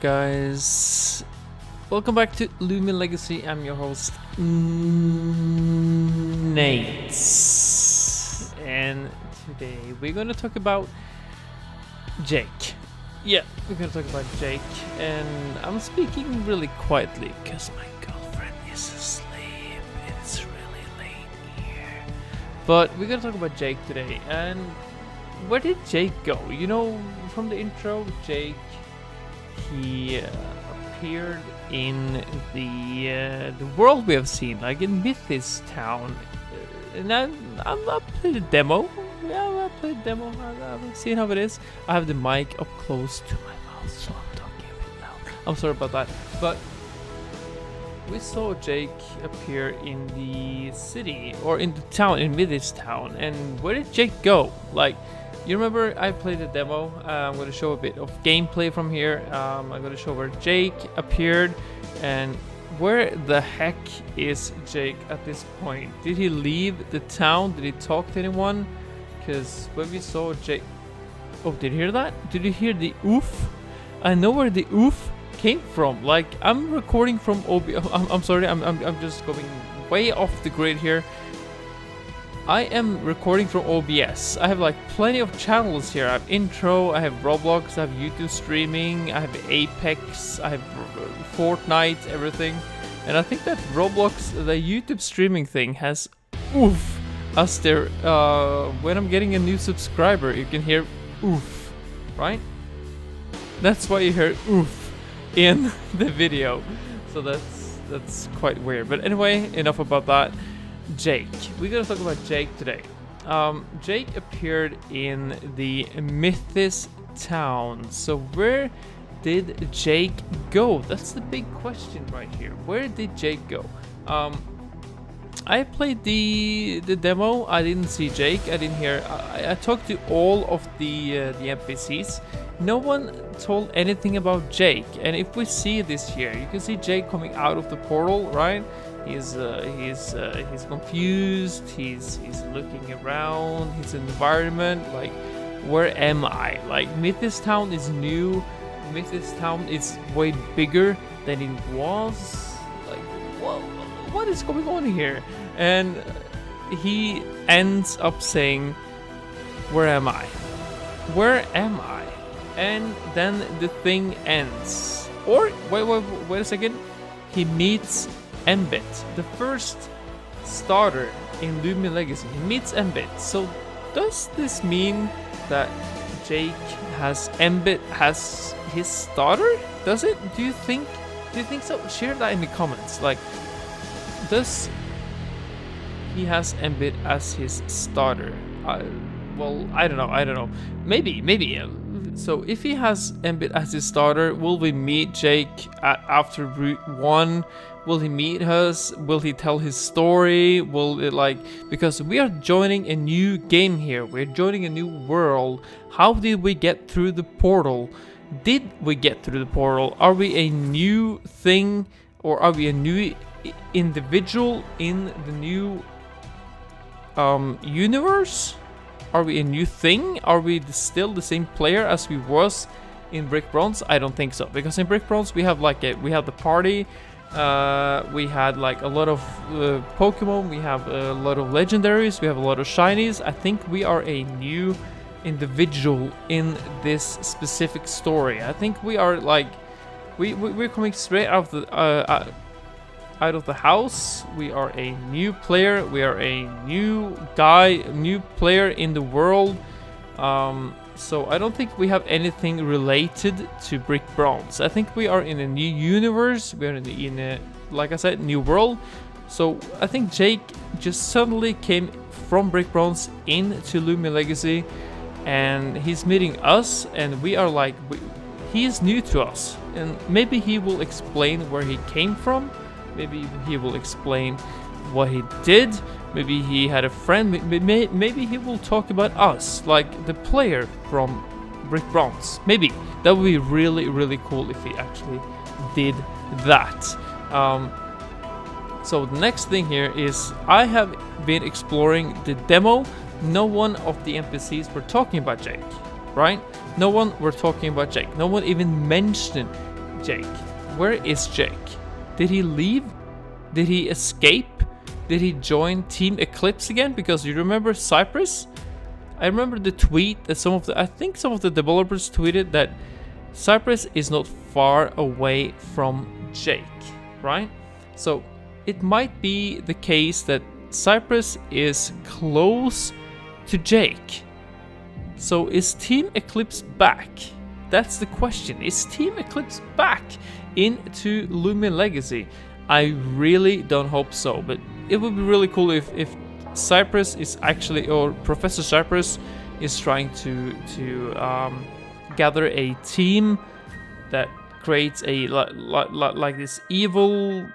guys? Welcome back to Loomian Legacy. I'm your host, Naits. And today we're gonna talk about Jake. Yeah, we're gonna talk about Jake. And I'm speaking really quietly because my girlfriend is asleep. It's really late here. But we're gonna talk about Jake today. And where did Jake go? You know, from the intro, Jake, he appeared in the world we have seen, like in Mythis Town. And I played a demo. Yeah, I played a demo. I've seen how it is. I have the mic up close to my mouth, so I'm talking a bit loud. I'm sorry about that. But we saw Jake appear in the city, or in the town, in Mythis Town. And where did Jake go? Like, you remember I played a demo. I'm going to show a bit of gameplay from here. I'm going to show where Jake appeared and where the heck is Jake at this point. Did he leave the town? Did he talk to anyone? Because when we saw Jake... Oh, did you hear that? Did you hear the oof? I know where the oof came from. Like, I'm recording from I'm sorry, I'm just going way off the grid here. I am recording from OBS. I have like plenty of channels here. I have intro, I have Roblox, I have YouTube streaming, I have Apex, I have Fortnite, everything. And I think that Roblox, the YouTube streaming thing, has oof us there. When I'm getting a new subscriber, you can hear oof, right? That's why you hear oof in the video. So that's quite weird. But anyway, enough about that. Jake. We're gonna talk about Jake today. Jake appeared in the Mythis Town. So where did Jake go? That's the big question right here. Where did Jake go? I played the demo. I didn't see Jake. I didn't hear. I talked to all of the NPCs. No one told anything about Jake. And if we see this here, you can see Jake coming out of the portal, right? He's confused. He's looking around his environment. Like, where am I? Like, Mythis Town is new. Mythis Town is way bigger than it was. Like, what is going on here? And he ends up saying, "Where am I? Where am I?" And then the thing ends. Or wait a second. He meets Embit, the first starter in Loomian Legacy. He meets Embit. So does this mean that Jake has Embit as his starter? Does it? Do you think so? Share that in the comments. Like, does he has Embit as his starter? Well, I don't know. Maybe. So if he has Embit as his starter, will we meet Jake after Route 1? Will he meet us? Will he tell his story? Will it, like, because we are joining a new game here. We're joining a new world. How did we get through the portal? Did we get through the portal? Are we a new thing, or are we a new individual in the new universe? Are we a new thing? Are we still the same player as we was in Brick Bronze? I don't think so, because in Brick Bronze we have the party. We had like a lot of Pokemon. We have a lot of legendaries. We have a lot of shinies. I think we are a new individual in this specific story. I think we are like we're coming straight out of the house. We are a new player. We are a new guy, new player in the world. So I don't think we have anything related to Brick Bronze. I think we are in a new universe. We are in a, like I said, new world. So I think Jake just suddenly came from Brick Bronze into Loomian Legacy, and he's meeting us, and we are like, he is new to us, and maybe he will explain where he came from. Maybe he will explain what he did. Maybe he had a friend. Maybe he will talk about us, like the player from Brick Bronze. Maybe that would be really, really cool if he actually did that. So the next thing here is I have been exploring the demo. No one of the NPCs were talking about Jake, right? No one were talking about Jake. No one even mentioned Jake. Where is Jake? Did he leave? Did he escape? Did he join Team Eclipse again? Because you remember Cypress? I remember the tweet that I think some of the developers tweeted that Cypress is not far away from Jake, right? So it might be the case that Cypress is close to Jake. So is Team Eclipse back? That's the question. Is Team Eclipse back into Loomian Legacy? I really don't hope so, but it would be really cool if Cypress is actually, or Professor Cypress is trying to gather a team that creates a like this evil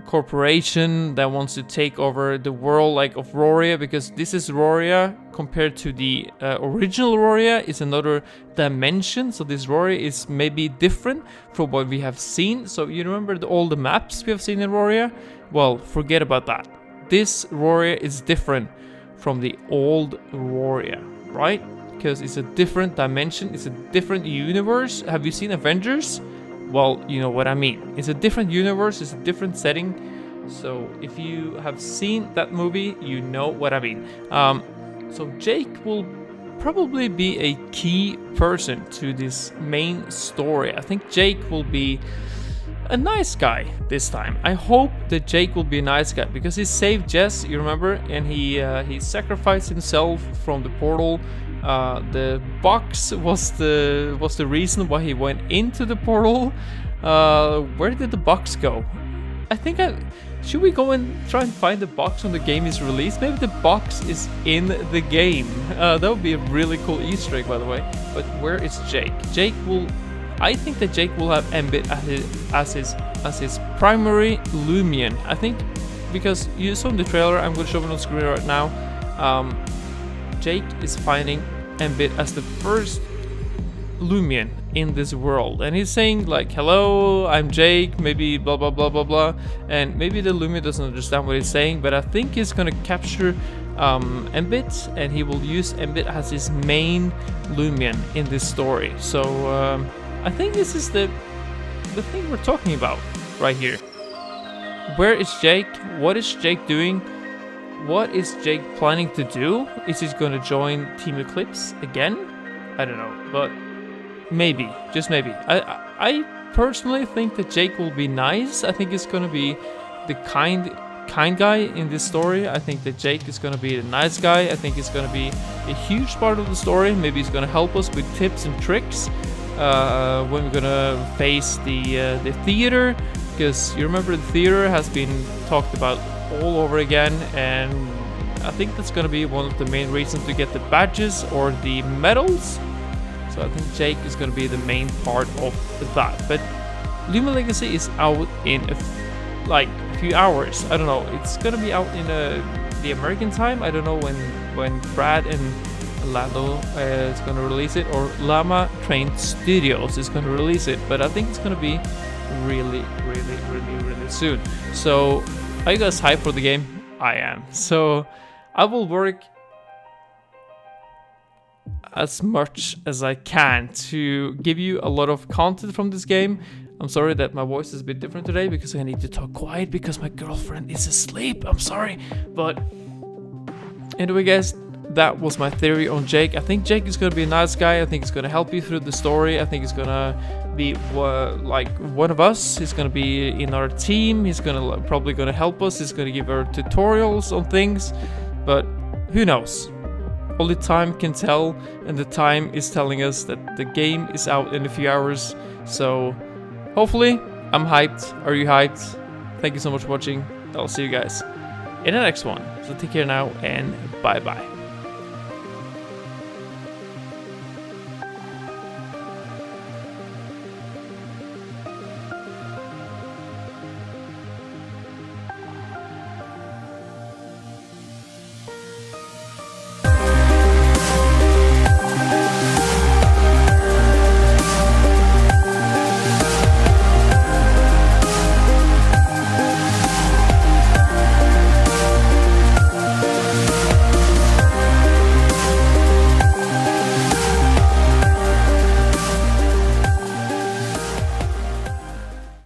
corporation that wants to take over the world, like of Roria, because this is Roria compared to the original Roria is another dimension. So this Roria is maybe different from what we have seen. So you remember all the maps we have seen in Roria? Well, forget about that. This Roria is different from the old Roria, right? Because it's a different dimension, it's a different universe. Have you seen Avengers? Well, you know what I mean. It's a different universe, it's a different setting. So if you have seen that movie, you know what I mean. So Jake will probably be a key person to this main story. I think Jake will be a nice guy this time. I hope that Jake will be a nice guy because he saved Jess, you remember, and he sacrificed himself from the portal. The box was the reason why he went into the portal. Where did the box go? I think should we go and try and find the box when the game is released? Maybe the box is in the game. That would be a really cool Easter egg, by the way. But where is Jake? I think that Jake will have Mbit as his primary Loomian. I think because you saw in the trailer, I'm going to show it on screen right now. Jake is finding Mbit as the first Loomian in this world, and he's saying like, "Hello, I'm Jake." Maybe blah blah blah blah blah, and maybe the Loomian doesn't understand what he's saying, but I think he's gonna capture Mbit, and he will use Mbit as his main Loomian in this story. So I think this is the thing we're talking about right here. Where is Jake? What is Jake doing? What is Jake planning to do? Is he going to join Team Eclipse again? I don't know, but maybe, just maybe. I personally think that Jake will be nice. I think he's going to be the kind guy in this story. I think that Jake is going to be the nice guy. I think he's going to be a huge part of the story. Maybe he's going to help us with tips and tricks when we're going to face the theater, because you remember the theater has been talked about all over again, and I think that's going to be one of the main reasons to get the badges or the medals. So I think Jake is going to be the main part of that. But Loomian Legacy is out in a few hours. I don't know. It's going to be out in the American time. I don't know when Brad and Lando is going to release it, or Llama Train Studios is going to release it. But I think it's going to be really soon. So are you guys hyped for the game? I am. So I will work as much as I can to give you a lot of content from this game. I'm sorry that my voice is a bit different today because I need to talk quiet because my girlfriend is asleep. I'm sorry. But anyway, guys, that was my theory on Jake. I think Jake is going to be a nice guy. I think he's going to help you through the story. I think he's going to be like one of us. He's going to be in our team. He's probably going to help us. He's going to give our tutorials on things. But who knows? Only time can tell, and the time is telling us that the game is out in a few hours. So hopefully I'm hyped. Are you hyped? Thank you so much for watching. I'll see you guys in the next one. So take care now, and bye bye.